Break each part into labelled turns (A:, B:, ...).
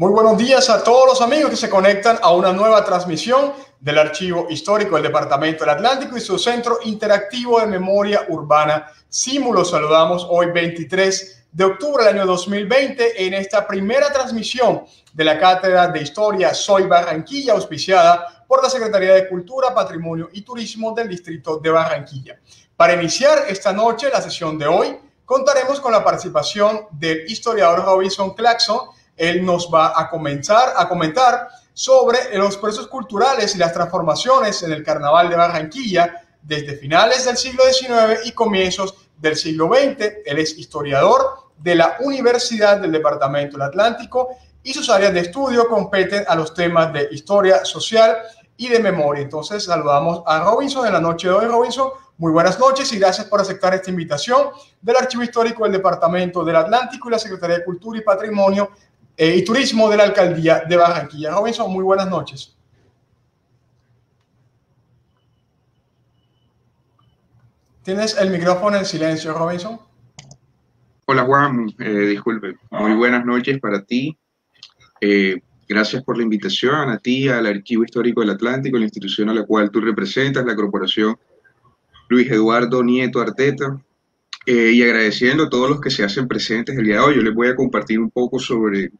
A: Muy buenos días a todos los amigos que se conectan a una nueva transmisión del Archivo Histórico del Departamento del Atlántico y su Centro Interactivo de Memoria Urbana, SIMU. Saludamos hoy 23 de octubre del año 2020 en esta primera transmisión de la Cátedra de Historia Soy Barranquilla, auspiciada por la Secretaría de Cultura, Patrimonio y Turismo del Distrito de Barranquilla. Para iniciar esta noche, la sesión de hoy, contaremos con la participación del historiador Robinson Claxon. Él nos va a comentar sobre los procesos culturales y las transformaciones en el Carnaval de Barranquilla desde finales del siglo XIX y comienzos del siglo XX. Él es historiador de la Universidad del Departamento del Atlántico y sus áreas de estudio competen a los temas de historia social y de memoria. Entonces saludamos a Robinson en la noche de hoy. Robinson, muy buenas noches y gracias por aceptar esta invitación del Archivo Histórico del Departamento del Atlántico y la Secretaría de Cultura y Patrimonio y Turismo de la Alcaldía de Barranquilla. Robinson, muy buenas noches. Tienes el micrófono en silencio, Robinson.
B: Hola Juan, disculpe. Muy buenas noches para ti. Gracias por la invitación a ti, al Archivo Histórico del Atlántico, la institución a la cual tú representas, la Corporación Luis Eduardo Nieto Arteta, y agradeciendo a todos los que se hacen presentes el día de hoy. Yo les voy a compartir un poco sobre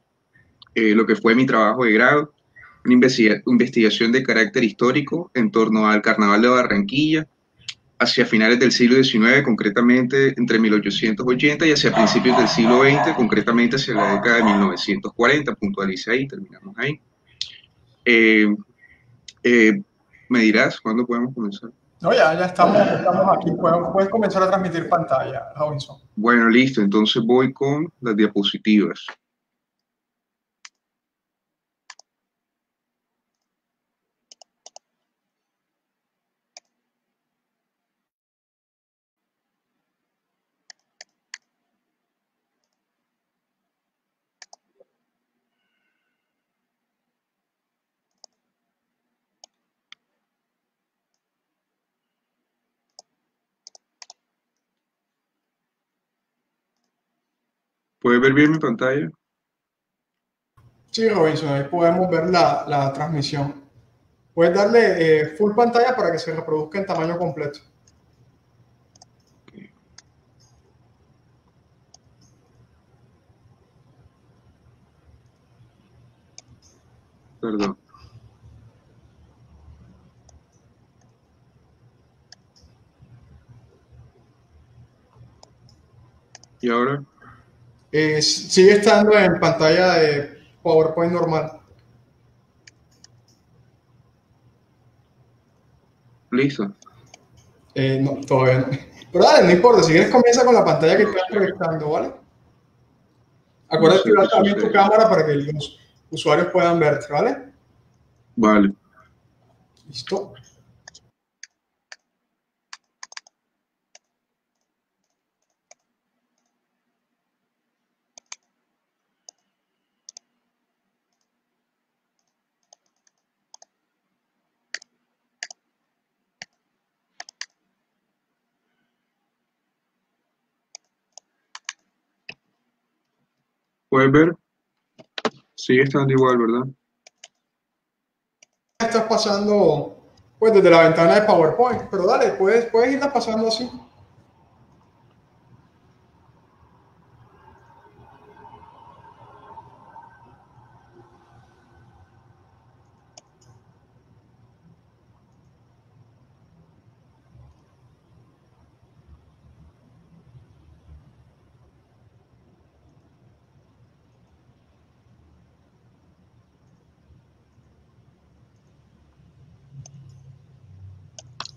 B: lo que fue mi trabajo de grado, una investigación de carácter histórico en torno al Carnaval de Barranquilla, hacia finales del siglo XIX, concretamente entre 1880 y hacia principios del siglo XX, concretamente hacia la década de 1940, puntualiza ahí, terminamos ahí. Eh, eh, ¿Me dirás cuándo podemos comenzar?
A: No, ya estamos aquí. Puedes comenzar a transmitir pantalla, Robinson.
B: Bueno, listo, entonces voy con las diapositivas. ¿Puedes ver bien mi pantalla?
A: Sí, Robinson, ahí podemos ver la transmisión. Puedes darle full pantalla para que se reproduzca en tamaño completo.
B: Perdón. ¿Y ahora?
A: Sigue estando en pantalla de PowerPoint normal.
B: ¿Listo?
A: No, todavía no. Pero dale, no importa. Si quieres, comienza con la pantalla que estás proyectando, ¿vale?
B: No
A: Acuérdate de
B: sé qué
A: activar también tu
B: sucede.
A: cámara para que los usuarios puedan verte, ¿vale?
B: Vale.
A: Listo.
B: ¿Puedes ver? Sigue estando igual, ¿verdad?
A: Estás pasando pues desde la ventana de PowerPoint, pero dale, puedes irla pasando así.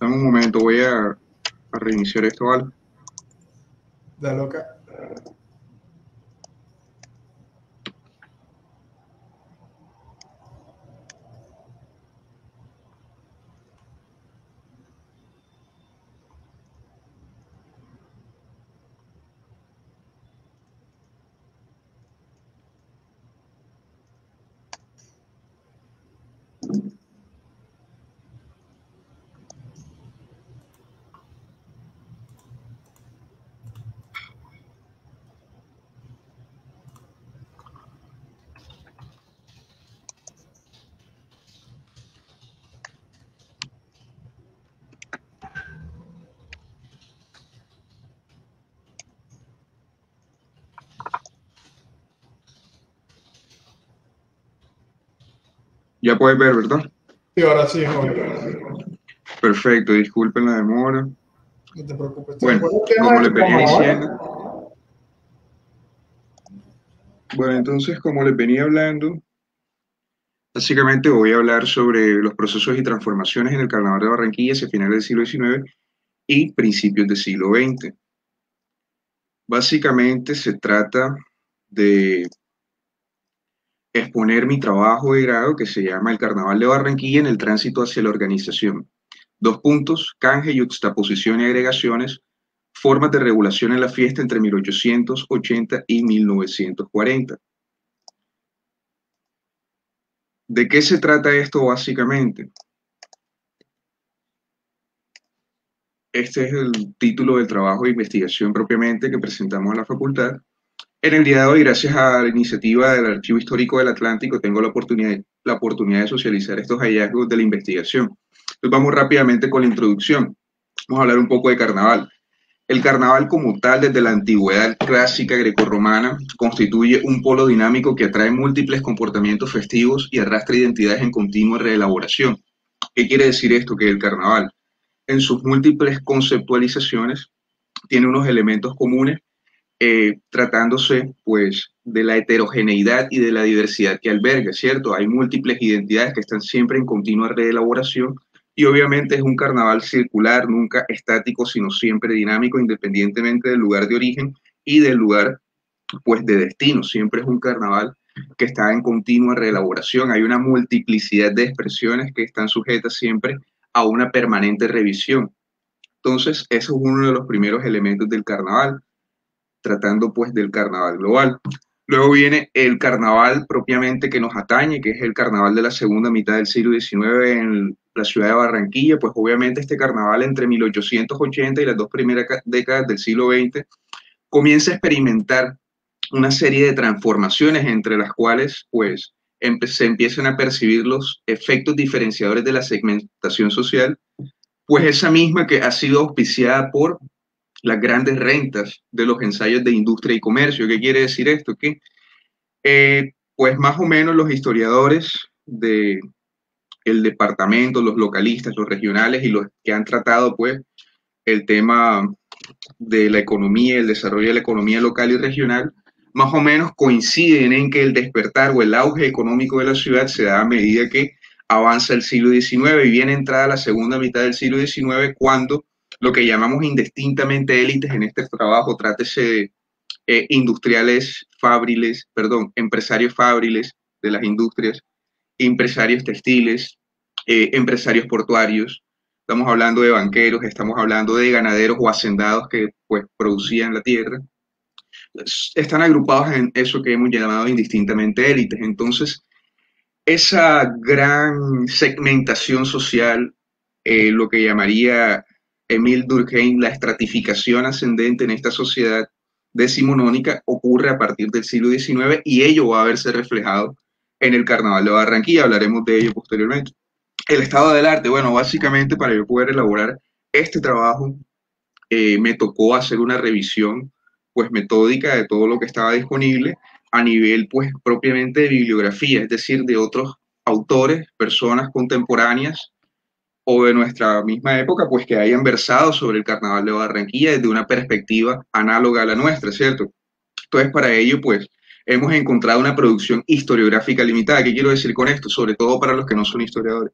B: Dame un momento, voy a reiniciar esto, ¿vale?
A: Dale, ok.
B: Ya puedes ver, ¿verdad?
A: Sí, ahora sí, Jorge.
B: Perfecto, disculpen la demora.
A: No te preocupes. ¿Te
B: Bueno,
A: recuerdas el tema
B: como
A: de
B: les
A: tu
B: venía
A: carnaval?
B: diciendo, bueno, entonces como les venía hablando, básicamente voy a hablar sobre los procesos y transformaciones en el Carnaval de Barranquilla hacia finales del siglo XIX y principios del siglo XX. Básicamente se trata de exponer mi trabajo de grado que se llama El Carnaval de Barranquilla en el tránsito hacia la organización. Dos puntos, canje, yuxtaposición y agregaciones, formas de regulación en la fiesta entre 1880 y 1940. ¿De qué se trata esto básicamente? Este es el título del trabajo de investigación propiamente que presentamos en la facultad. En el día de hoy, gracias a la iniciativa del Archivo Histórico del Atlántico, tengo la oportunidad de socializar estos hallazgos de la investigación. Entonces vamos rápidamente con la introducción. Vamos a hablar un poco de carnaval. El carnaval como tal, desde la antigüedad clásica grecorromana, constituye un polo dinámico que atrae múltiples comportamientos festivos y arrastra identidades en continua reelaboración. ¿Qué quiere decir esto? Que el carnaval, en sus múltiples conceptualizaciones, tiene unos elementos comunes, tratándose pues de la heterogeneidad y de la diversidad que alberga, ¿cierto? Hay múltiples identidades que están siempre en continua reelaboración y obviamente es un carnaval circular, nunca estático, sino siempre dinámico, independientemente del lugar de origen y del lugar pues de destino. Siempre es un carnaval que está en continua reelaboración. Hay una multiplicidad de expresiones que están sujetas siempre a una permanente revisión. Entonces, eso es uno de los primeros elementos del carnaval, tratando pues del carnaval global. Luego viene el carnaval propiamente que nos atañe, que es el carnaval de la segunda mitad del siglo XIX en la ciudad de Barranquilla. Pues obviamente este carnaval entre 1880 y las dos primeras décadas del siglo XX comienza a experimentar una serie de transformaciones entre las cuales pues se empiezan a percibir los efectos diferenciadores de la segmentación social, pues esa misma que ha sido auspiciada por las grandes rentas de los ensayos de industria y comercio. ¿Qué quiere decir esto? Que pues más o menos los historiadores de el departamento, los localistas, los regionales y los que han tratado pues el tema de la economía, el desarrollo de la economía local y regional, más o menos coinciden en que el despertar o el auge económico de la ciudad se da a medida que avanza el siglo XIX y viene entrada la segunda mitad del siglo XIX, cuando lo que llamamos indistintamente élites en este trabajo, trátese de industriales fabriles, perdón, empresarios fabriles de las industrias, empresarios textiles, empresarios portuarios, estamos hablando de banqueros, estamos hablando de ganaderos o hacendados que pues producían la tierra, están agrupados en eso que hemos llamado indistintamente élites. Entonces, esa gran segmentación social, lo que llamaría Emile Durkheim la estratificación ascendente en esta sociedad decimonónica, ocurre a partir del siglo XIX y ello va a verse reflejado en el Carnaval de Barranquilla. Hablaremos de ello posteriormente. El estado del arte, bueno, básicamente para yo poder elaborar este trabajo, me tocó hacer una revisión pues metódica de todo lo que estaba disponible a nivel pues propiamente de bibliografía, es decir, de otros autores, personas contemporáneas o de nuestra misma época, pues que hayan versado sobre el Carnaval de Barranquilla desde una perspectiva análoga a la nuestra, ¿cierto? Entonces, para ello, pues, hemos encontrado una producción historiográfica limitada. ¿Qué quiero decir con esto? Sobre todo para los que no son historiadores.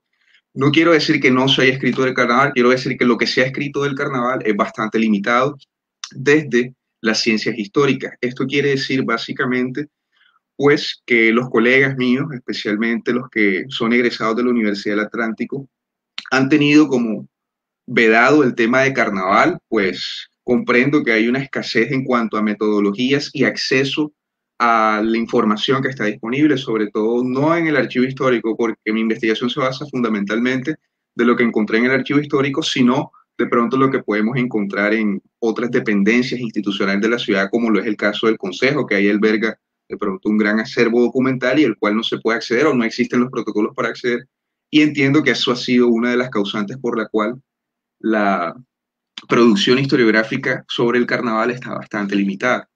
B: No quiero decir que no se haya escrito del carnaval, quiero decir que lo que se ha escrito del carnaval es bastante limitado desde las ciencias históricas. Esto quiere decir básicamente, pues, que los colegas míos, especialmente los que son egresados de la Universidad del Atlántico, han tenido como vedado el tema de carnaval, pues comprendo que hay una escasez en cuanto a metodologías y acceso a la información que está disponible, sobre todo no en el archivo histórico, porque mi investigación se basa fundamentalmente de lo que encontré en el archivo histórico, sino de pronto lo que podemos encontrar en otras dependencias institucionales de la ciudad, como lo es el caso del Consejo, que ahí alberga de pronto un gran acervo documental y el cual no se puede acceder o no existen los protocolos para acceder. Y entiendo que eso ha sido una de las causantes por la cual la producción historiográfica sobre el carnaval está bastante limitada.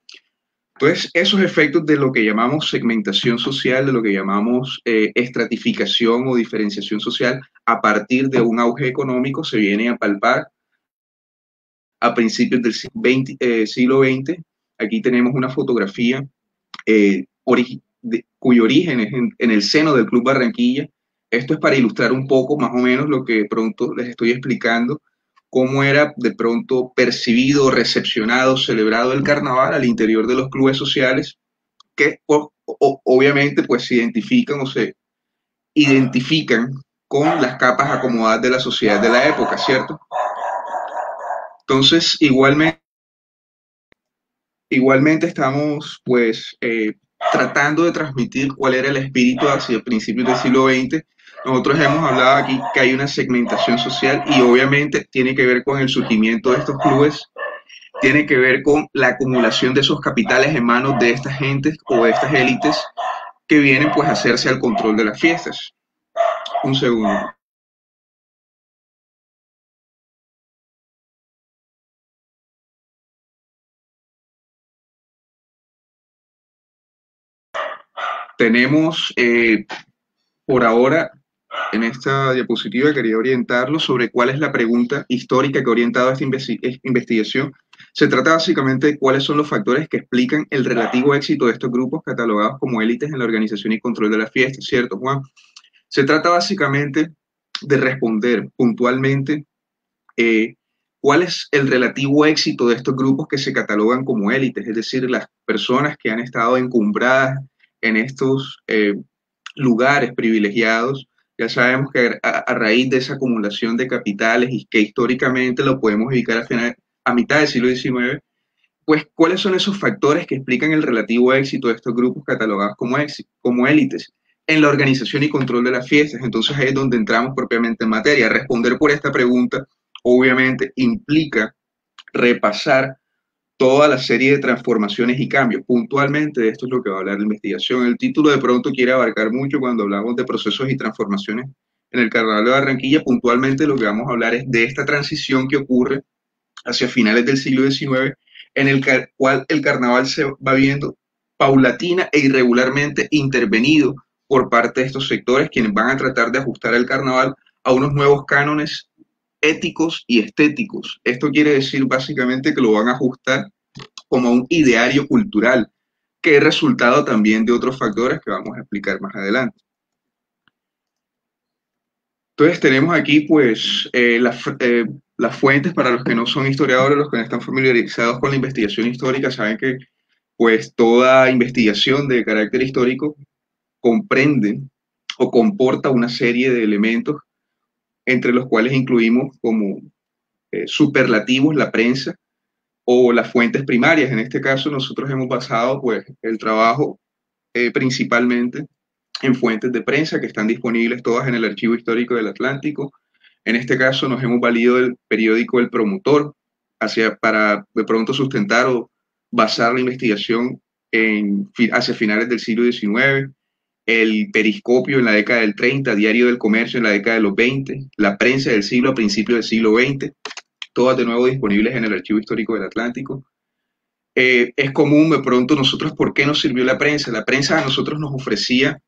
B: Entonces, esos efectos de lo que llamamos segmentación social, de lo que llamamos estratificación o diferenciación social, a partir de un auge económico, se vienen a palpar a principios del siglo XX. Aquí tenemos una fotografía cuyo origen es en el seno del Club Barranquilla. Esto es para ilustrar un poco más o menos lo que de pronto les estoy explicando, cómo era de pronto percibido, recepcionado, celebrado el carnaval al interior de los clubes sociales, que obviamente pues se identifican o se identifican con las capas acomodadas de la sociedad de la época, ¿cierto? Entonces, igualmente estamos pues tratando de transmitir cuál era el espíritu hacia principios del siglo XX. Nosotros hemos hablado aquí que hay una segmentación social y obviamente tiene que ver con el surgimiento de estos clubes, tiene que ver con la acumulación de esos capitales en manos de estas gentes o de estas élites que vienen pues a hacerse al control de las fiestas. Un segundo. Tenemos por ahora en esta diapositiva quería orientarlo sobre cuál es la pregunta histórica que ha orientado esta investigación. Se trata básicamente de cuáles son los factores que explican el relativo éxito de estos grupos catalogados como élites en la organización y control de las fiestas, ¿cierto, Juan? Se trata básicamente de responder puntualmente cuál es el relativo éxito de estos grupos que se catalogan como élites, es decir, las personas que han estado encumbradas en estos lugares privilegiados. Ya sabemos que a raíz de esa acumulación de capitales y que históricamente lo podemos ubicar a mitad del siglo XIX, pues cuáles son esos factores que explican el relativo éxito de estos grupos catalogados como élites en la organización y control de las fiestas. Entonces ahí es donde entramos propiamente en materia. Responder por esta pregunta obviamente implica repasar toda la serie de transformaciones y cambios. Puntualmente de esto es lo que va a hablar la investigación. El título de pronto quiere abarcar mucho cuando hablamos de procesos y transformaciones en el Carnaval de Barranquilla. Puntualmente lo que vamos a hablar es de esta transición que ocurre hacia finales del siglo XIX, en el cual el carnaval se va viendo paulatina e irregularmente intervenido por parte de estos sectores, quienes van a tratar de ajustar el carnaval a unos nuevos cánones éticos y estéticos. Esto quiere decir básicamente que lo van a ajustar como un ideario cultural, que es resultado también de otros factores que vamos a explicar más adelante. Entonces tenemos aquí pues las fuentes para los que no son historiadores, los que no están familiarizados con la investigación histórica, saben que pues toda investigación de carácter histórico comprende o comporta una serie de elementos entre los cuales incluimos como superlativos la prensa o las fuentes primarias. En este caso nosotros hemos basado pues el trabajo principalmente en fuentes de prensa que están disponibles todas en el Archivo Histórico del Atlántico. En este caso nos hemos valido del periódico El Promotor para de pronto sustentar o basar la investigación hacia finales del siglo XIX, el Periscopio en la década del 30, Diario del Comercio en la década de los 20, la prensa del siglo a principios del siglo XX, todas de nuevo disponibles en el Archivo Histórico del Atlántico. Es común de pronto nosotros, ¿por qué nos sirvió la prensa? La prensa a nosotros nos ofrecía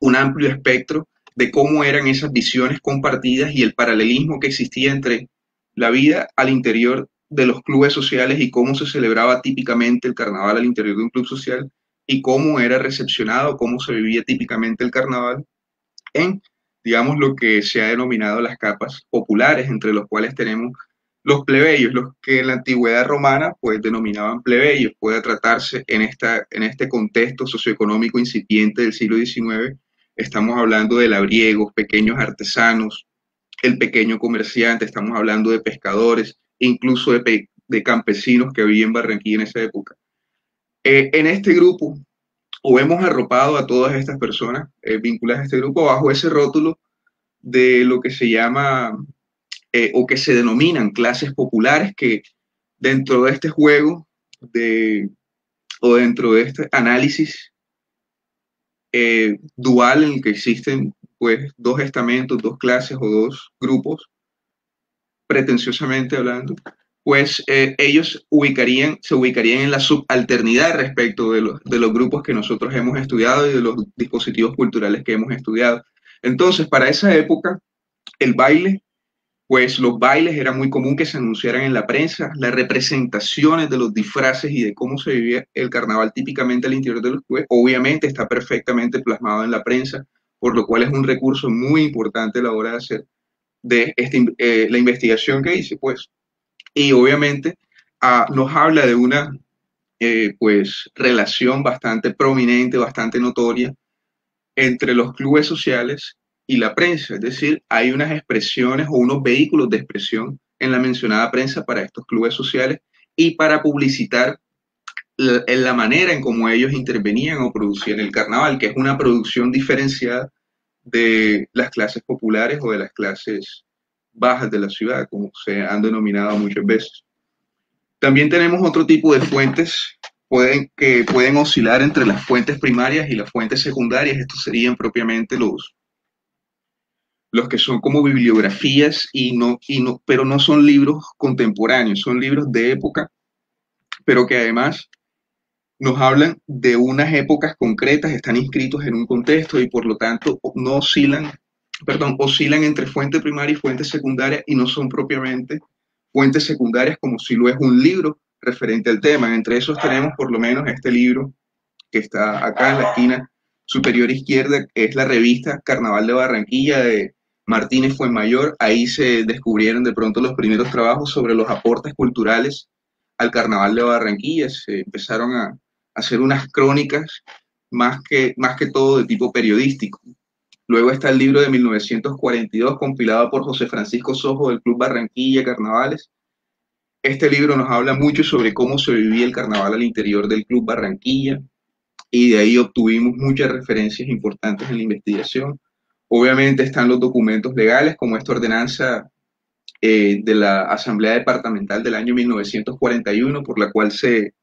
B: un amplio espectro de cómo eran esas visiones compartidas y el paralelismo que existía entre la vida al interior de los clubes sociales y cómo se celebraba típicamente el carnaval al interior de un club social y cómo era recepcionado, cómo se vivía típicamente el carnaval en, digamos, lo que se ha denominado las capas populares, entre los cuales tenemos los plebeyos, los que en la antigüedad romana pues denominaban plebeyos. Puede tratarse en este contexto socioeconómico incipiente del siglo XIX. Estamos hablando de labriegos, pequeños artesanos, el pequeño comerciante, estamos hablando de pescadores, incluso de campesinos que vivían en Barranquilla en esa época. En este grupo, o hemos arropado a todas estas personas vinculadas a este grupo bajo ese rótulo de lo que se llama o que se denominan clases populares, que dentro de este juego o dentro de este análisis dual en el que existen pues dos estamentos, dos clases o dos grupos, pretenciosamente hablando, pues ellos se ubicarían en la subalternidad respecto de los grupos que nosotros hemos estudiado y de los dispositivos culturales que hemos estudiado. Entonces, para esa época, el baile, pues los bailes era muy común que se anunciaran en la prensa, las representaciones de los disfraces y de cómo se vivía el carnaval típicamente al interior de los clubes, obviamente está perfectamente plasmado en la prensa, por lo cual es un recurso muy importante a la hora de hacer la investigación que hice, pues. Y obviamente nos habla de una pues relación bastante prominente, bastante notoria entre los clubes sociales y la prensa, es decir, hay unas expresiones o unos vehículos de expresión en la mencionada prensa para estos clubes sociales y para publicitar la manera en cómo ellos intervenían o producían el carnaval, que es una producción diferenciada de las clases populares o de las clases bajas de la ciudad, como se han denominado muchas veces. También tenemos otro tipo de fuentes que pueden oscilar entre las fuentes primarias y las fuentes secundarias. Estos serían propiamente los que son como bibliografías pero no son libros contemporáneos, son libros de época, pero que además nos hablan de unas épocas concretas, están inscritos en un contexto y por lo tanto no oscilan entre fuente primaria y fuente secundaria y no son propiamente fuentes secundarias como si lo es un libro referente al tema. Entre esos tenemos por lo menos este libro que está acá en la esquina superior izquierda, que es la revista Carnaval de Barranquilla de Martínez Fuenmayor. Ahí se descubrieron de pronto los primeros trabajos sobre los aportes culturales al Carnaval de Barranquilla. Se empezaron a hacer unas crónicas más que todo de tipo periodístico. Luego está el libro de 1942, compilado por José Francisco Sojo del Club Barranquilla Carnavales. Este libro nos habla mucho sobre cómo se vivía el carnaval al interior del Club Barranquilla y de ahí obtuvimos muchas referencias importantes en la investigación. Obviamente están los documentos legales, como esta ordenanza de la Asamblea Departamental del año 1941, por la cual se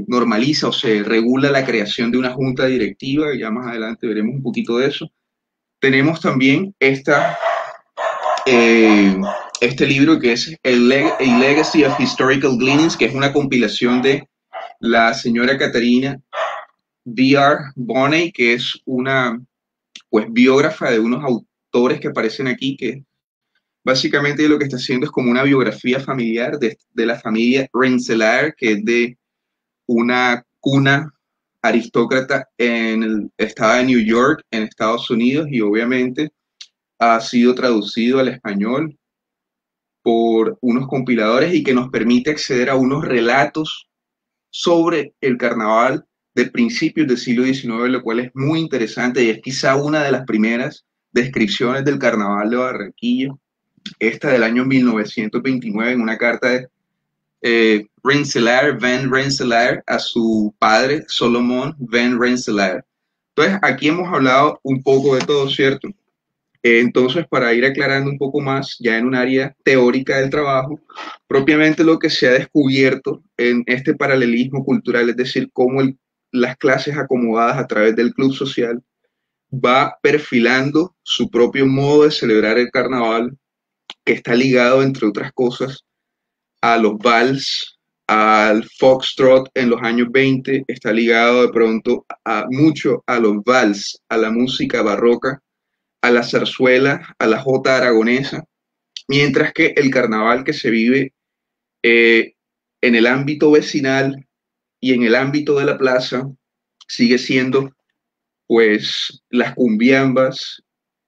B: normaliza o se regula la creación de una junta directiva, ya más adelante veremos un poquito de eso. Tenemos también este libro que es A Legacy of Historical Gleanings, que es una compilación de la señora Catarina B.R. Bonney, que es una pues biógrafa de unos autores que aparecen aquí, que básicamente lo que está haciendo es como una biografía familiar de la familia Rensselaer, que es de una cuna aristócrata en el estado de New York, en Estados Unidos, y obviamente ha sido traducido al español por unos compiladores y que nos permite acceder a unos relatos sobre el carnaval de principios del siglo XIX, lo cual es muy interesante y es quizá una de las primeras descripciones del carnaval de Barranquilla, esta del año 1929, en una carta de Van Rensselaer a su padre Solomon Van Rensselaer. Entonces aquí hemos hablado un poco de todo, ¿cierto? Entonces, para ir aclarando un poco más, ya en un área teórica del trabajo, propiamente lo que se ha descubierto en este paralelismo cultural, es decir, cómo las clases acomodadas a través del club social va perfilando su propio modo de celebrar el carnaval, que está ligado, entre otras cosas, a los vals, al foxtrot en los años 20, está ligado de pronto mucho a los vals, a la música barroca, a la zarzuela, a la jota aragonesa, mientras que el carnaval que se vive en el ámbito vecinal y en el ámbito de la plaza sigue siendo pues las cumbiambas,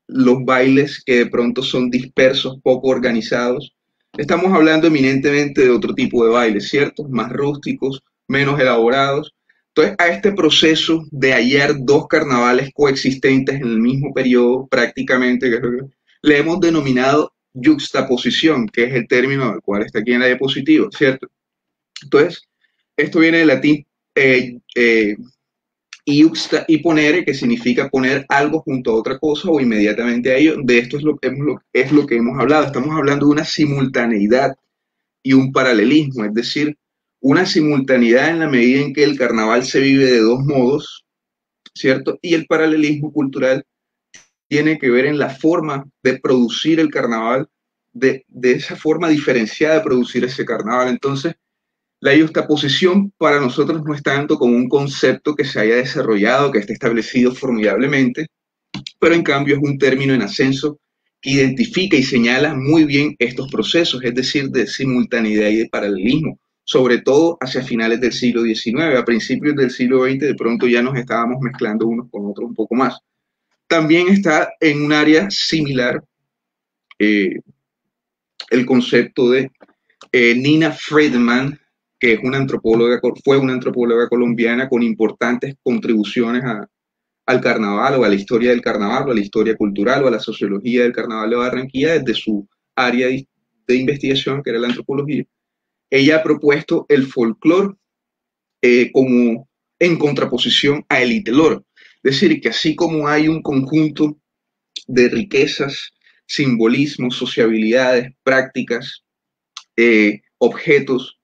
B: los bailes que de pronto son dispersos, poco organizados. Estamos hablando eminentemente de otro tipo de bailes, ¿cierto? Más rústicos, menos elaborados. Entonces, a este proceso de hallar dos carnavales coexistentes en el mismo periodo, prácticamente, le hemos denominado yuxtaposición, que es el término al cual está aquí en la diapositiva, ¿cierto? Entonces, esto viene del latín iuxta y ponere, que significa poner algo junto a otra cosa o inmediatamente a ello. De esto es lo que hemos hablado. Estamos hablando de una simultaneidad y un paralelismo, es decir, una simultaneidad en la medida en que el carnaval se vive de dos modos, ¿cierto? Y el paralelismo cultural tiene que ver en la forma de producir el carnaval de esa forma diferenciada de producir ese carnaval. Entonces, la yuxtaposición para nosotros no es tanto como un concepto que se haya desarrollado, que esté establecido formidablemente, pero en cambio es un término en ascenso que identifica y señala muy bien estos procesos, es decir, de simultaneidad y de paralelismo, sobre todo hacia finales del siglo XIX. A principios del siglo XX de pronto ya nos estábamos mezclando unos con otros un poco más. También está en un área similar el concepto de Nina Friedman, que es fue una antropóloga colombiana con importantes contribuciones al carnaval o a la historia del carnaval o a la historia cultural o a la sociología del carnaval de Barranquilla desde su área de investigación, que era la antropología. Ella ha propuesto el folclore como en contraposición a el itelor. Es decir, que así como hay un conjunto de riquezas, simbolismos, sociabilidades, prácticas, objetos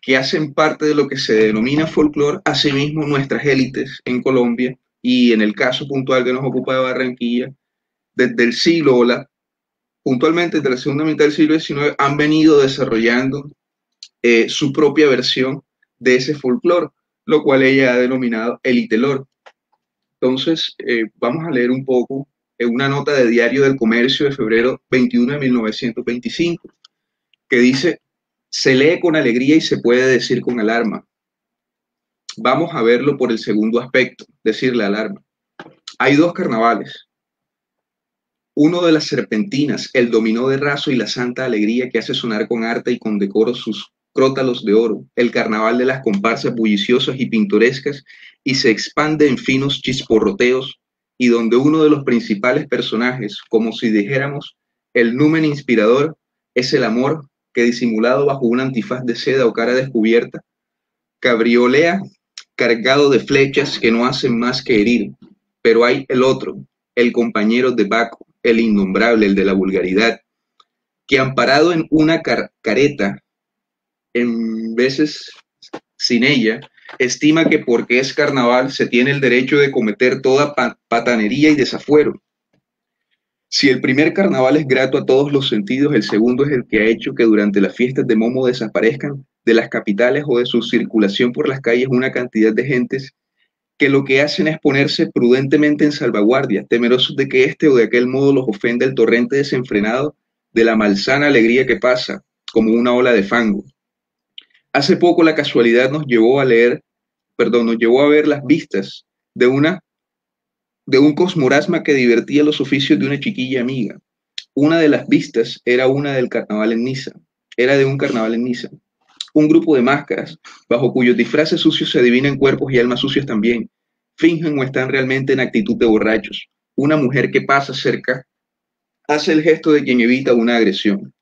B: que hacen parte de lo que se denomina folclore, asimismo nuestras élites en Colombia y en el caso puntual que nos ocupa de Barranquilla, desde el siglo, puntualmente desde la segunda mitad del siglo XIX, han venido desarrollando su propia versión de ese folclore, lo cual ella ha denominado el itelor. Entonces, vamos a leer un poco una nota de Diario del Comercio de febrero 21 de 1925, que dice: se lee con alegría y se puede decir con alarma. Vamos a verlo por el segundo aspecto, decir la alarma. Hay dos carnavales. Uno de las serpentinas, el dominó de raso y la santa alegría que hace sonar con arte y con decoro sus crótalos de oro, el carnaval de las comparsas bulliciosas y pintorescas, y se expande en finos chisporroteos, y donde uno de los principales personajes, como si dijéramos el numen inspirador, es el amor que, disimulado bajo un antifaz de seda o cara descubierta, cabriolea cargado de flechas que no hacen más que herir. Pero hay el otro, el compañero de Baco, el innombrable, el de la vulgaridad, que amparado en una careta, en veces sin ella, estima que porque es carnaval se tiene el derecho de cometer toda patanería y desafuero. Si el primer carnaval es grato a todos los sentidos, el segundo es el que ha hecho que durante las fiestas de Momo desaparezcan de las capitales o de su circulación por las calles una cantidad de gentes que lo que hacen es ponerse prudentemente en salvaguardia, temerosos de que este o de aquel modo los ofenda el torrente desenfrenado de la malsana alegría que pasa, como una ola de fango. Hace poco la casualidad nos llevó a ver las vistas de un cosmorasma que divertía los oficios de una chiquilla amiga. Una de las vistas era de un carnaval en Niza. Un grupo de máscaras, bajo cuyos disfraces sucios se adivinan cuerpos y almas sucios también, fingen o están realmente en actitud de borrachos. Una mujer que pasa cerca hace el gesto de quien evita una agresión.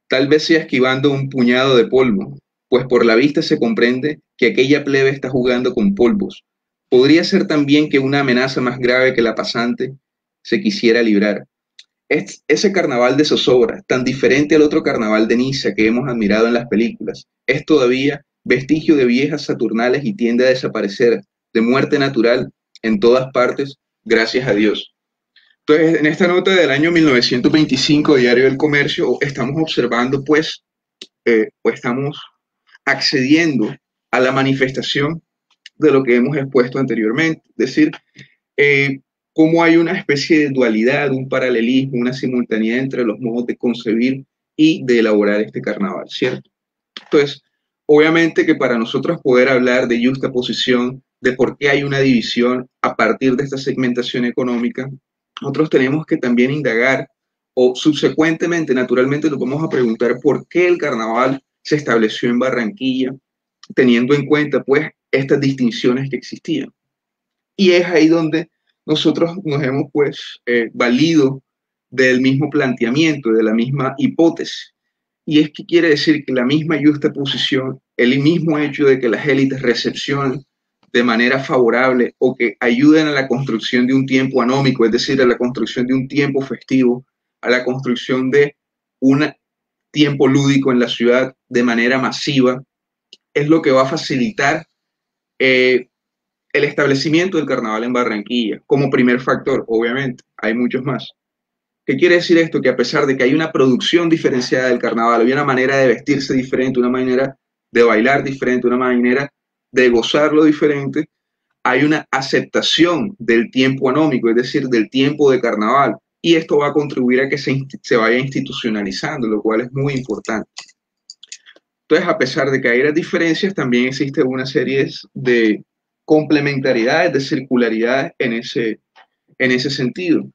B: Tal vez sea esquivando un puñado de polvo, pues por la vista se comprende que aquella plebe está jugando con polvos. Podría ser también que una amenaza más grave que la pasante se quisiera librar. Ese carnaval de zozobra, tan diferente al otro carnaval de Niza que hemos admirado en las películas, es todavía vestigio de viejas saturnales y tiende a desaparecer, de muerte natural, en todas partes, gracias a Dios. Entonces, en esta nota del año 1925, Diario del Comercio, estamos observando, o estamos accediendo a la manifestación de lo que hemos expuesto anteriormente, es decir, cómo hay una especie de dualidad, un paralelismo, una simultaneidad entre los modos de concebir y de elaborar este carnaval, ¿cierto? Entonces, obviamente que para nosotros poder hablar de yuxtaposición, de por qué hay una división a partir de esta segmentación económica, nosotros tenemos que también indagar o subsecuentemente, naturalmente, nos vamos a preguntar por qué el carnaval se estableció en Barranquilla, teniendo en cuenta, pues, estas distinciones que existían. Y es ahí donde nosotros nos hemos, pues, valido del mismo planteamiento, de la misma hipótesis. Y es que quiere decir que la misma juxtaposición, el mismo hecho de que las élites recepcionen de manera favorable o que ayuden a la construcción de un tiempo anómico, es decir, a la construcción de un tiempo festivo, a la construcción de un tiempo lúdico en la ciudad de manera masiva, es lo que va a facilitar el establecimiento del carnaval en Barranquilla como primer factor. Obviamente hay muchos más. ¿Qué quiere decir esto? Que a pesar de que hay una producción diferenciada del carnaval, hay una manera de vestirse diferente, una manera de bailar diferente, una manera de gozarlo diferente, hay una aceptación del tiempo anómico, es decir, del tiempo de carnaval. Y esto va a contribuir a que se vaya institucionalizando, lo cual es muy importante. Entonces, a pesar de que hay las diferencias, también existe una serie de complementariedades, de circularidades en ese sentido.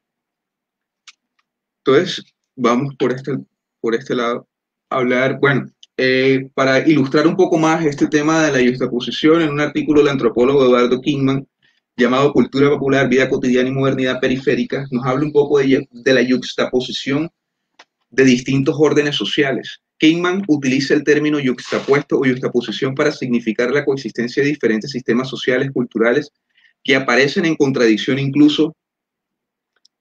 B: Entonces, vamos por este lado a hablar, bueno, para ilustrar un poco más este tema de la yuxtaposición, en un artículo del antropólogo Eduardo Kingman, llamado Cultura Popular, Vida Cotidiana y Modernidad Periférica, nos habla un poco de la yuxtaposición de distintos órdenes sociales. Kingman utiliza el término yuxtapuesto o yuxtaposición para significar la coexistencia de diferentes sistemas sociales, culturales, que aparecen en contradicción, incluso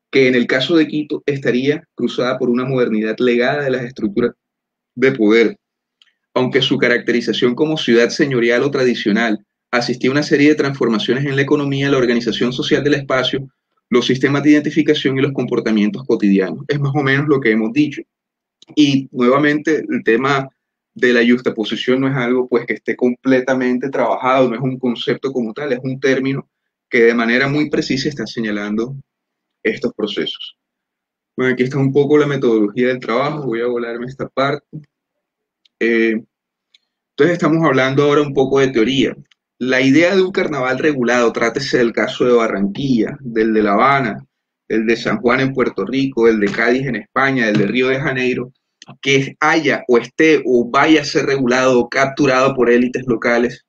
B: que en el caso de Quito estaría cruzada por una modernidad legada de las estructuras de poder. Aunque su caracterización como ciudad señorial o tradicional asistía a una serie de transformaciones en la economía, la organización social del espacio, los sistemas de identificación y los comportamientos cotidianos. Es más o menos lo que hemos dicho. Y nuevamente el tema de la yuxtaposición no es algo pues que esté completamente trabajado, no es un concepto como tal, es un término que de manera muy precisa está señalando estos procesos. Bueno, aquí está un poco la metodología del trabajo, voy a volarme esta parte. Entonces estamos hablando ahora un poco de teoría. La idea de un carnaval regulado, trátese del caso de Barranquilla, del de La Habana, el de San Juan en Puerto Rico, el de Cádiz en España, el de Río de Janeiro, que haya o esté o vaya a ser regulado o capturado por élites locales,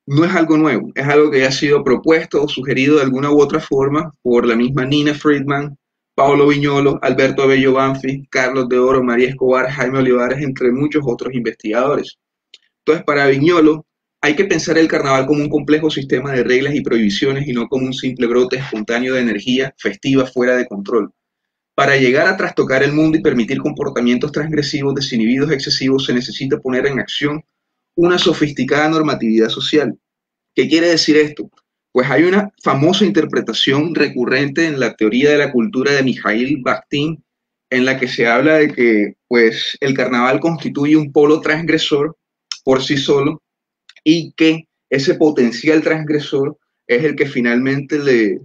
B: no es algo nuevo, es algo que ya ha sido propuesto o sugerido de alguna u otra forma por la misma Nina Friedman, Paulo Viñolo, Alberto Abello Banfi, Carlos de Oro, María Escobar, Jaime Olivares, entre muchos otros investigadores. Entonces, para Viñolo, hay que pensar el carnaval como un complejo sistema de reglas y prohibiciones y no como un simple brote espontáneo de energía festiva fuera de control. Para llegar a trastocar el mundo y permitir comportamientos transgresivos, desinhibidos, excesivos, se necesita poner en acción una sofisticada normatividad social. ¿Qué quiere decir esto? Pues hay una famosa interpretación recurrente en la teoría de la cultura de Mikhail Bakhtin, en la que se habla de que pues, el carnaval constituye un polo transgresor por sí solo y que ese potencial transgresor es el que finalmente le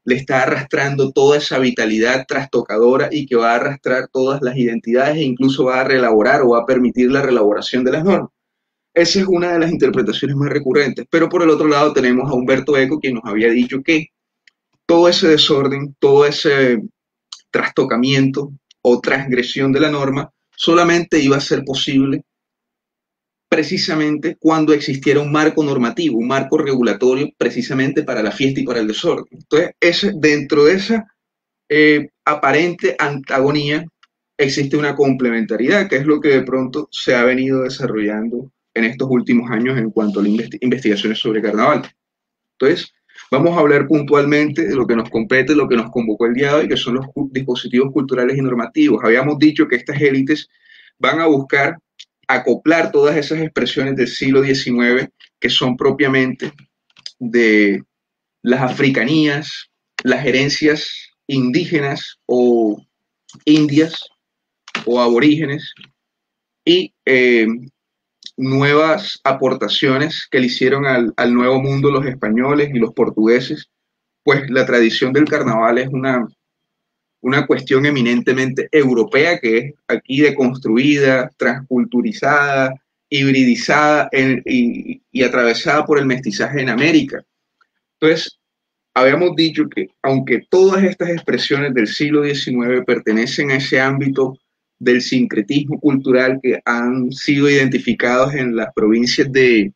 B: está arrastrando toda esa vitalidad trastocadora y que va a arrastrar todas las identidades e incluso va a reelaborar o va a permitir la reelaboración de las normas. Esa es una de las interpretaciones más recurrentes, pero por el otro lado tenemos a Humberto Eco, quien nos había dicho que todo ese desorden, todo ese trastocamiento o transgresión de la norma solamente iba a ser posible precisamente cuando existiera un marco normativo, un marco regulatorio precisamente para la fiesta y para el desorden. Entonces, dentro de esa aparente antagonía existe una complementariedad, que es lo que de pronto se ha venido desarrollando en estos últimos años en cuanto a investigaciones sobre carnaval. Entonces, vamos a hablar puntualmente de lo que nos compete, lo que nos convocó el día de hoy, que son los dispositivos culturales y normativos. Habíamos dicho que estas élites van a buscar acoplar todas esas expresiones del siglo XIX que son propiamente de las africanías, las herencias indígenas o indias o aborígenes y nuevas aportaciones que le hicieron al nuevo mundo los españoles y los portugueses, pues la tradición del carnaval es una cuestión eminentemente europea que es aquí deconstruida, transculturizada, hibridizada y atravesada por el mestizaje en América. Entonces, habíamos dicho que aunque todas estas expresiones del siglo XIX pertenecen a ese ámbito del sincretismo cultural que han sido identificados en las provincias de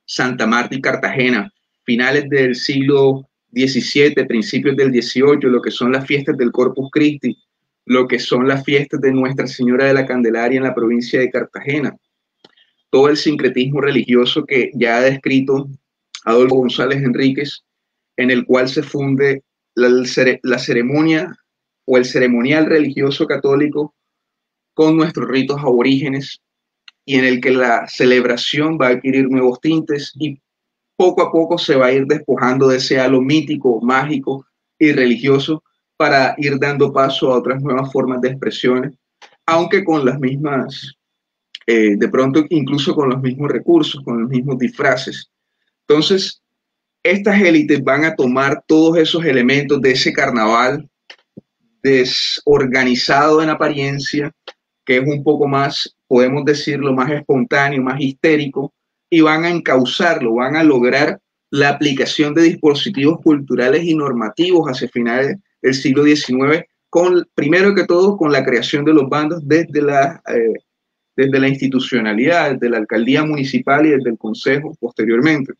B: Santa Marta y Cartagena, finales del siglo XVII, principios del XVIII, lo que son las fiestas del Corpus Christi, lo que son las fiestas de Nuestra Señora de la Candelaria en la provincia de Cartagena. Todo el sincretismo religioso que ya ha descrito Adolfo González Enríquez, en el cual se funde la ceremonia o el ceremonial religioso católico con nuestros ritos aborígenes y en el que la celebración va a adquirir nuevos tintes y poco a poco se va a ir despojando de ese halo mítico, mágico y religioso para ir dando paso a otras nuevas formas de expresiones, aunque con las mismas, de pronto incluso con los mismos recursos, con los mismos disfraces. Entonces, estas élites van a tomar todos esos elementos de ese carnaval desorganizado en apariencia, que es un poco más, podemos decirlo, más espontáneo, más histérico, y van a encauzarlo, van a lograr la aplicación de dispositivos culturales y normativos hacia finales del siglo XIX, primero que todo con la creación de los bandos desde la institucionalidad, desde la alcaldía municipal y desde el consejo posteriormente.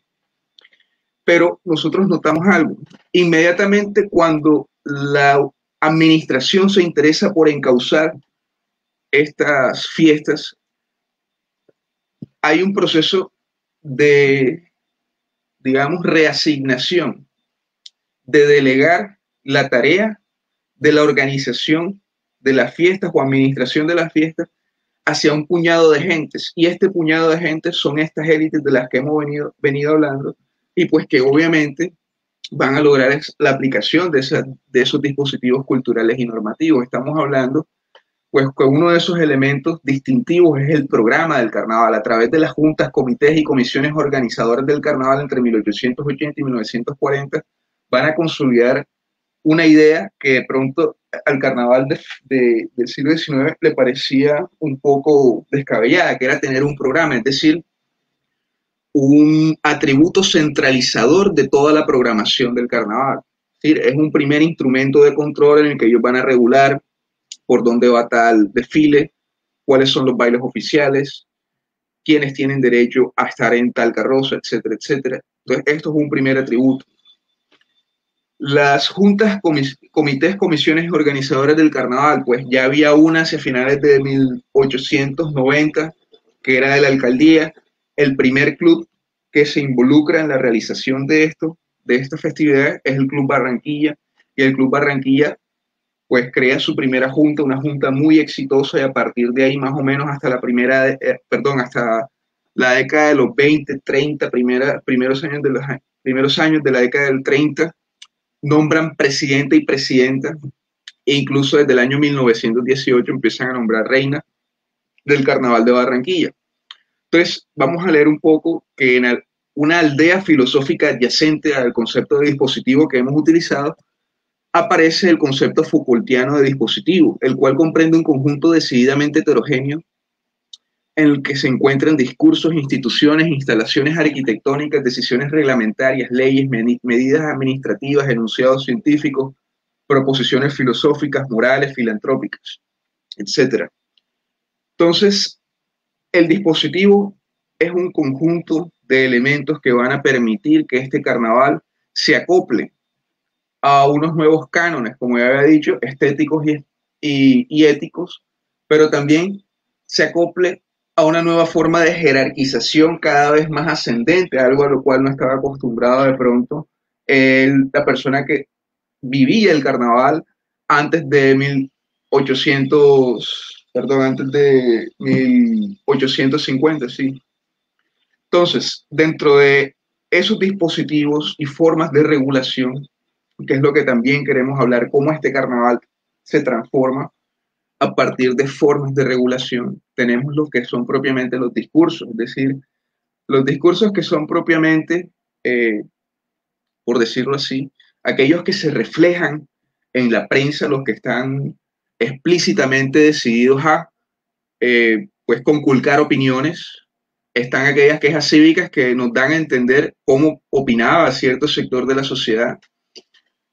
B: Pero nosotros notamos algo. Inmediatamente cuando la administración se interesa por encauzar estas fiestas, hay un proceso de, digamos, reasignación, de delegar la tarea de la organización de las fiestas o administración de las fiestas hacia un puñado de gentes. Y este puñado de gentes son estas élites de las que hemos venido hablando, y pues que obviamente van a lograr la aplicación de esos dispositivos culturales y normativos. Estamos hablando, pues, que uno de esos elementos distintivos es el programa del carnaval. A través de las juntas, comités y comisiones organizadoras del carnaval entre 1880 y 1940, van a consolidar una idea que de pronto al carnaval del siglo XIX le parecía un poco descabellada, que era tener un programa, es decir, un atributo centralizador de toda la programación del carnaval. Es decir, es un primer instrumento de control en el que ellos van a regular por dónde va tal desfile, cuáles son los bailes oficiales, quiénes tienen derecho a estar en tal carroza, etcétera, etcétera. Entonces, esto es un primer atributo. Las juntas, comités, comisiones organizadoras del carnaval, pues ya había una hacia finales de 1890, que era de la alcaldía. El primer club que se involucra en la realización de esta festividad es el Club Barranquilla, y el Club Barranquilla pues crea su primera junta, una junta muy exitosa, y a partir de ahí más o menos hasta hasta la década de los 20, 30, primeros años de la década del 30, nombran presidente y presidenta, e incluso desde el año 1918 empiezan a nombrar reina del Carnaval de Barranquilla. Entonces, vamos a leer un poco que en una aldea filosófica adyacente al concepto de dispositivo que hemos utilizado, aparece el concepto Foucaultiano de dispositivo, el cual comprende un conjunto decididamente heterogéneo en el que se encuentran discursos, instituciones, instalaciones arquitectónicas, decisiones reglamentarias, leyes, medidas administrativas, enunciados científicos, proposiciones filosóficas, morales, filantrópicas, etc. Entonces, el dispositivo es un conjunto de elementos que van a permitir que este carnaval se acople a unos nuevos cánones, como ya había dicho, estéticos y éticos, pero también se acople a una nueva forma de jerarquización cada vez más ascendente, algo a lo cual no estaba acostumbrado de pronto la persona que vivía el carnaval antes de 1850, sí. Entonces, dentro de esos dispositivos y formas de regulación, que es lo que también queremos hablar, cómo este carnaval se transforma a partir de formas de regulación, tenemos lo que son propiamente los discursos, es decir, los discursos que son propiamente, por decirlo así, aquellos que se reflejan en la prensa, los que están explícitamente decididos a pues conculcar opiniones. Están aquellas quejas cívicas que nos dan a entender cómo opinaba cierto sector de la sociedad.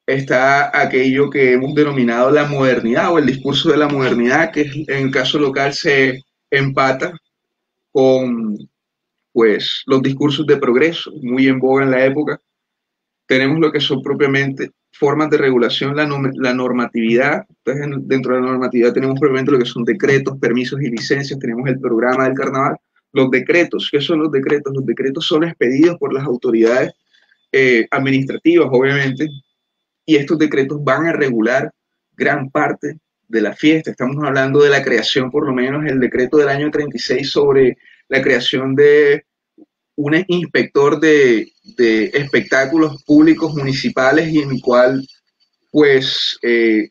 B: Está aquello que hemos denominado la modernidad o el discurso de la modernidad, que en el caso local se empata con pues, los discursos de progreso, muy en boga en la época. Tenemos lo que son propiamente formas de regulación, la normatividad. Entonces, dentro de la normatividad tenemos propiamente lo que son decretos, permisos y licencias. Tenemos el programa del carnaval. Los decretos, ¿qué son los decretos? Los decretos son expedidos por las autoridades administrativas, obviamente, y estos decretos van a regular gran parte de la fiesta. Estamos hablando de la creación, por lo menos el decreto del año 36 sobre la creación de un inspector de espectáculos públicos municipales, y en el cual pues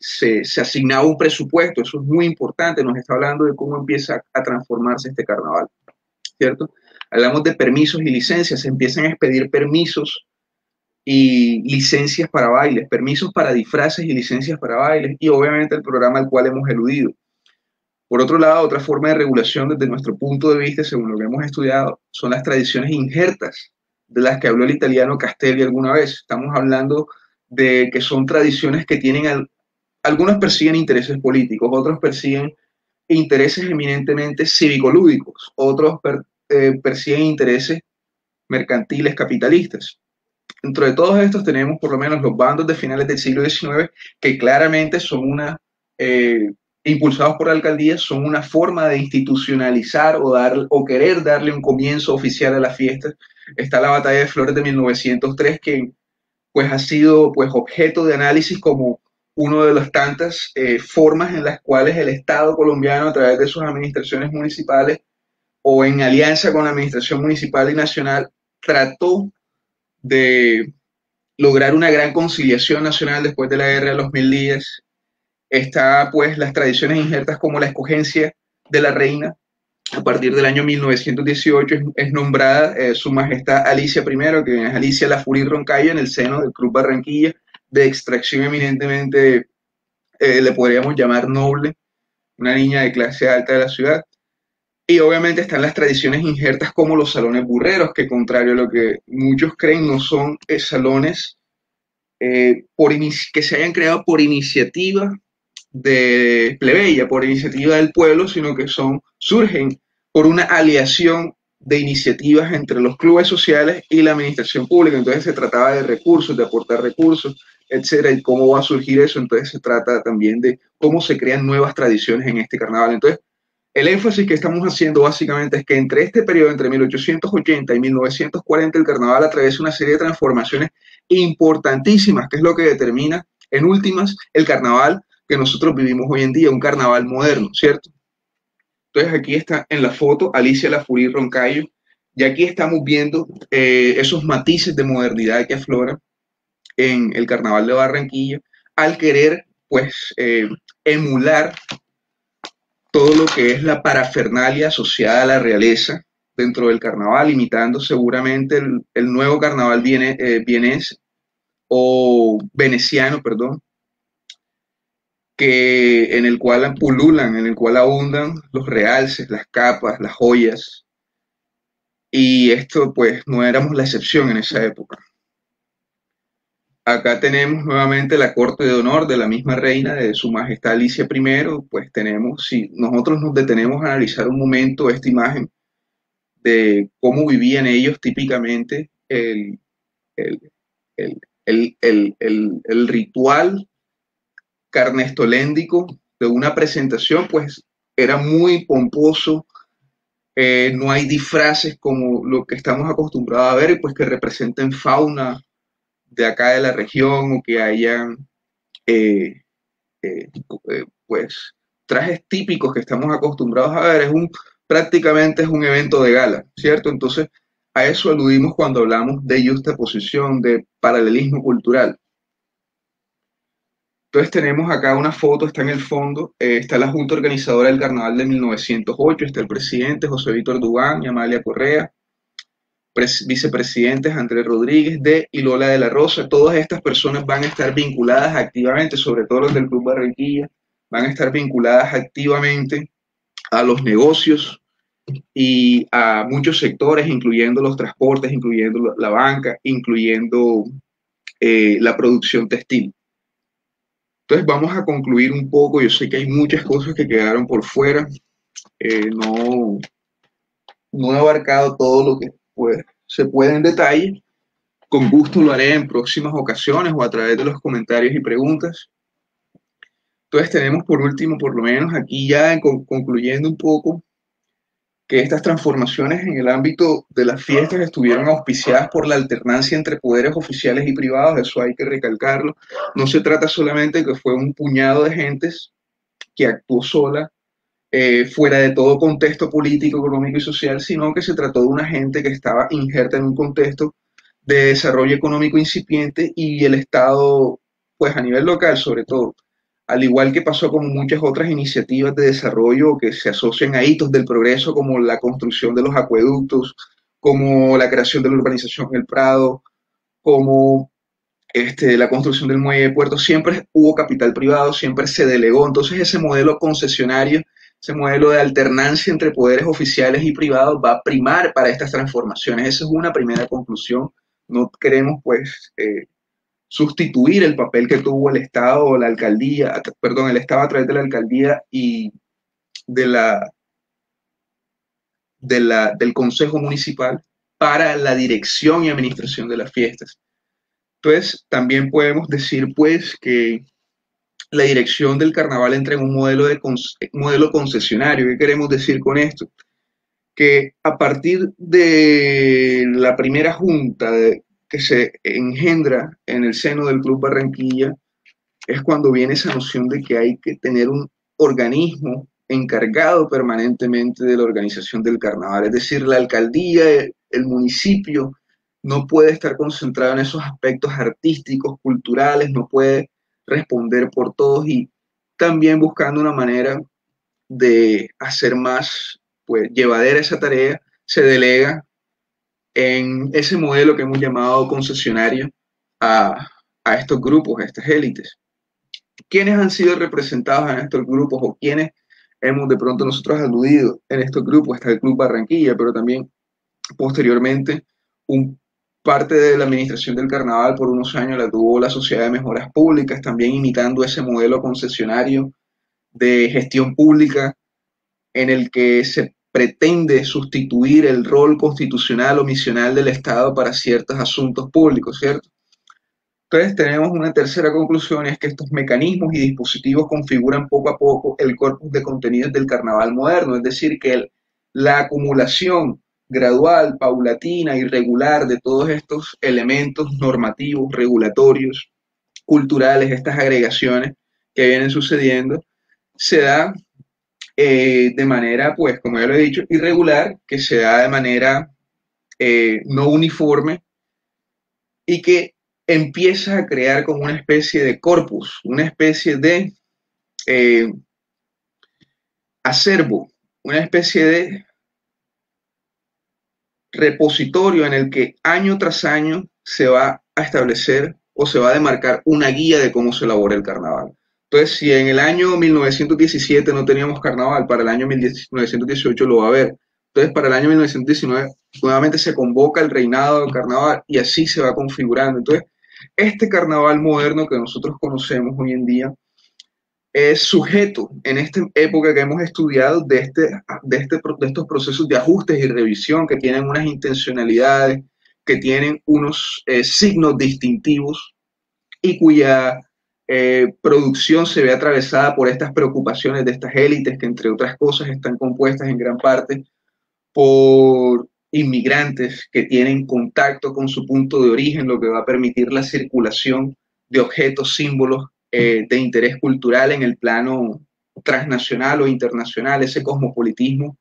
B: se asignaba un presupuesto. Eso es muy importante, nos está hablando de cómo empieza a transformarse este carnaval, ¿cierto? Hablamos de permisos y licencias, se empiezan a expedir permisos y licencias para bailes, permisos para disfraces y licencias para bailes, y obviamente el programa al cual hemos eludido. Por otro lado, otra forma de regulación desde nuestro punto de vista, según lo que hemos estudiado, son las tradiciones injertas, de las que habló el italiano Castelli alguna vez. Estamos hablando de que son tradiciones que tienen, algunos persiguen intereses políticos, otros persiguen intereses eminentemente cívico-lúdicos, otros persiguen intereses mercantiles, capitalistas. Dentro de todos estos tenemos por lo menos los bandos de finales del siglo XIX que claramente son impulsados por la alcaldía, son una forma de institucionalizar o querer darle un comienzo oficial a la fiesta. Está la Batalla de Flores de 1903 que pues ha sido pues objeto de análisis como una de las tantas formas en las cuales el Estado colombiano a través de sus administraciones municipales o en alianza con la administración municipal y nacional trató de lograr una gran conciliación nacional después de la guerra de los 1000 días. Está pues las tradiciones injertas como la escogencia de la reina. A partir del año 1918 es nombrada su majestad Alicia I, que es Alicia Lafurí Roncayo, en el seno del Club Barranquilla, de extracción eminentemente, le podríamos llamar noble, una niña de clase alta de la ciudad. Y obviamente están las tradiciones injertas como los salones burreros, que contrario a lo que muchos creen, no son salones que se hayan creado por iniciativa de plebeya, por iniciativa del pueblo, sino que surgen por una aliación de iniciativas entre los clubes sociales y la administración pública. Entonces se trataba de recursos, de aportar recursos, etcétera. ¿Y cómo va a surgir eso? Entonces se trata también de cómo se crean nuevas tradiciones en este carnaval. Entonces, el énfasis que estamos haciendo básicamente es que entre este periodo, entre 1880 y 1940, el carnaval atraviesa una serie de transformaciones importantísimas, que es lo que determina, en últimas, el carnaval que nosotros vivimos hoy en día, un carnaval moderno, ¿cierto? Entonces aquí está en la foto Alicia Lafurí Roncayo, y aquí estamos viendo esos matices de modernidad que afloran en el carnaval de Barranquilla, al querer, pues, emular todo lo que es la parafernalia asociada a la realeza dentro del carnaval, imitando seguramente el nuevo carnaval vienés o veneciano, perdón, en el cual pululan, en el cual abundan los realces, las capas, las joyas, y esto pues no éramos la excepción en esa época. Acá tenemos nuevamente la corte de honor de la misma reina, de su majestad Alicia I. Pues tenemos, si nosotros nos detenemos a analizar un momento esta imagen de cómo vivían ellos típicamente el ritual carnestoléndico de una presentación, pues era muy pomposo. No hay disfraces como lo que estamos acostumbrados a ver, pues que representen fauna de acá de la región, o que hayan pues trajes típicos que estamos acostumbrados a ver. Prácticamente es un evento de gala, ¿cierto? Entonces a eso aludimos cuando hablamos de juxtaposición, de paralelismo cultural. Entonces tenemos acá una foto, está en el fondo, está la junta organizadora del carnaval de 1908, está el presidente José Víctor Dubán y Amalia Correa, vicepresidentes Andrés Rodríguez y Lola de la Rosa. Todas estas personas van a estar vinculadas activamente, sobre todo los del Club Barranquilla, van a estar vinculadas activamente a los negocios y a muchos sectores, incluyendo los transportes, incluyendo la banca, incluyendo la producción textil. Entonces vamos a concluir un poco. Yo sé que hay muchas cosas que quedaron por fuera, no he abarcado todo lo que se puede en detalle. Con gusto lo haré en próximas ocasiones o a través de los comentarios y preguntas. Entonces tenemos por último, por lo menos aquí ya concluyendo un poco, que estas transformaciones en el ámbito de las fiestas estuvieron auspiciadas por la alternancia entre poderes oficiales y privados. Eso hay que recalcarlo. No se trata solamente de que fue un puñado de gentes que actuó sola, fuera de todo contexto político, económico y social, sino que se trató de una gente que estaba injerta en un contexto de desarrollo económico incipiente, y el Estado pues a nivel local sobre todo, al igual que pasó con muchas otras iniciativas de desarrollo que se asocian a hitos del progreso, como la construcción de los acueductos, como la creación de la urbanización El Prado, como la construcción del muelle de puerto, siempre hubo capital privado, siempre se delegó. Entonces ese modelo concesionario, ese modelo de alternancia entre poderes oficiales y privados va a primar para estas transformaciones. Esa es una primera conclusión. No queremos pues sustituir el papel que tuvo el Estado o la alcaldía, perdón, el Estado a través de la alcaldía y de del Consejo Municipal para la dirección y administración de las fiestas. Entonces, también podemos decir pues que la dirección del carnaval entra en un modelo concesionario. ¿Qué queremos decir con esto? Que a partir de la primera junta que se engendra en el seno del Club Barranquilla, es cuando viene esa noción de que hay que tener un organismo encargado permanentemente de la organización del carnaval. Es decir, la alcaldía, el municipio, no puede estar concentrado en esos aspectos artísticos, culturales, no puede responder por todos y también buscando una manera de hacer más pues, llevadera esa tarea, se delega en ese modelo que hemos llamado concesionario a estos grupos, a estas élites. ¿Quiénes han sido representados en estos grupos o quiénes hemos de pronto nosotros aludido en estos grupos? Está el Club Barranquilla, pero también posteriormente parte de la administración del carnaval por unos años la tuvo la Sociedad de Mejoras Públicas, también imitando ese modelo concesionario de gestión pública en el que se pretende sustituir el rol constitucional o misional del Estado para ciertos asuntos públicos, ¿cierto? Entonces tenemos una tercera conclusión, es que estos mecanismos y dispositivos configuran poco a poco el corpus de contenidos del carnaval moderno, es decir, que la acumulación gradual, paulatina y regular de todos estos elementos normativos, regulatorios, culturales, estas agregaciones que vienen sucediendo, se da de manera, pues, como ya lo he dicho, irregular, que se da de manera no uniforme y que empieza a crear como una especie de corpus, una especie de eh, acervo, una especie de repositorio en el que año tras año se va a establecer o se va a demarcar una guía de cómo se elabora el carnaval. Entonces, si en el año 1917 no teníamos carnaval, para el año 1918 lo va a haber. Entonces, para el año 1919 nuevamente se convoca el reinado del carnaval y así se va configurando. Entonces, este carnaval moderno que nosotros conocemos hoy en día es sujeto en esta época que hemos estudiado de estos procesos de ajustes y revisión que tienen unas intencionalidades, que tienen unos signos distintivos y cuya producción se ve atravesada por estas preocupaciones de estas élites que entre otras cosas están compuestas en gran parte por inmigrantes que tienen contacto con su punto de origen, lo que va a permitir la circulación de objetos, símbolos de interés cultural en el plano transnacional o internacional, ese cosmopolitismo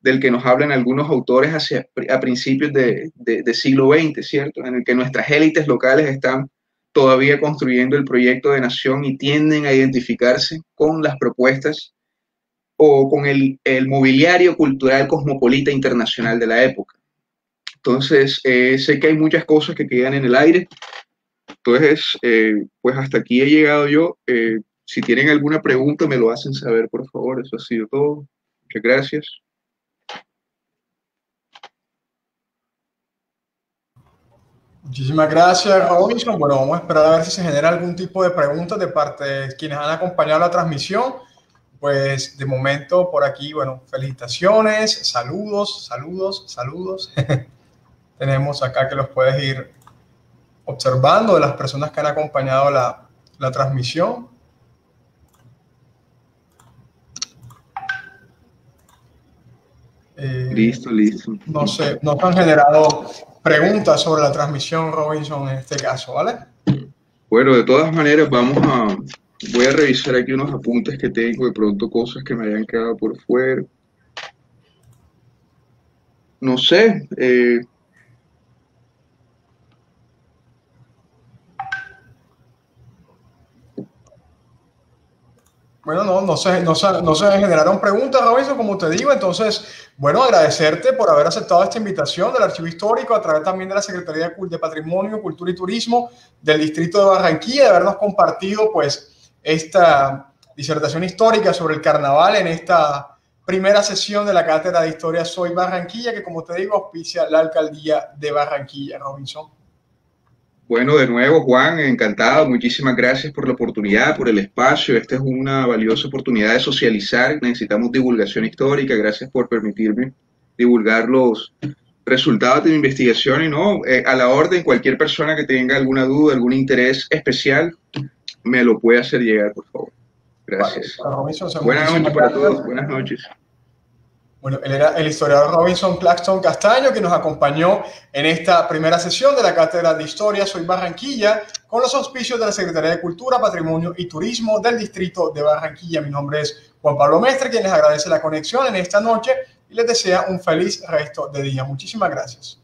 B: del que nos hablan algunos autores a principios de siglo XX, ¿cierto? En el que nuestras élites locales están todavía construyendo el proyecto de nación y tienden a identificarse con las propuestas o con el mobiliario cultural cosmopolita internacional de la época. Entonces, sé que hay muchas cosas que quedan en el aire. Entonces, pues hasta aquí he llegado yo. Si tienen alguna pregunta, me lo hacen saber, por favor. Eso ha sido todo. Muchas gracias.
A: Muchísimas gracias, Robinson. Bueno, vamos a esperar a ver si se genera algún tipo de preguntas de parte de quienes han acompañado la transmisión. Pues de momento por aquí, bueno, felicitaciones, saludos, saludos, saludos. Tenemos acá que los puedes ir observando de las personas que han acompañado la transmisión.
B: Listo.
A: No sé, nos han generado preguntas sobre la transmisión, Robinson, en este caso, ¿vale?
B: Bueno, de todas maneras, voy a revisar aquí unos apuntes que tengo, de pronto cosas que me hayan quedado por fuera. No sé,
A: Bueno, no se generaron preguntas, Robinson, como te digo. Entonces, bueno, agradecerte por haber aceptado esta invitación del Archivo Histórico a través también de la Secretaría de Patrimonio, Cultura y Turismo del Distrito de Barranquilla, de habernos compartido pues esta disertación histórica sobre el carnaval en esta primera sesión de la Cátedra de Historia Soy Barranquilla, que como te digo, auspicia la Alcaldía de Barranquilla, Robinson.
B: Bueno, de nuevo, Juan, encantado. Muchísimas gracias por la oportunidad, por el espacio. Esta es una valiosa oportunidad de socializar. Necesitamos divulgación histórica. Gracias por permitirme divulgar los resultados de mi investigación y no, a la orden, cualquier persona que tenga alguna duda, algún interés especial, me lo puede hacer llegar, por favor. Gracias.
A: Vale, Robinson,
B: buenas noches para todos. Buenas noches.
A: Bueno, él era el historiador Robinson Claxton Castaño, que nos acompañó en esta primera sesión de la Cátedra de Historia Soy Barranquilla, con los auspicios de la Secretaría de Cultura, Patrimonio y Turismo del Distrito de Barranquilla. Mi nombre es Juan Pablo Mestre, quien les agradece la conexión en esta noche y les desea un feliz resto de día. Muchísimas gracias.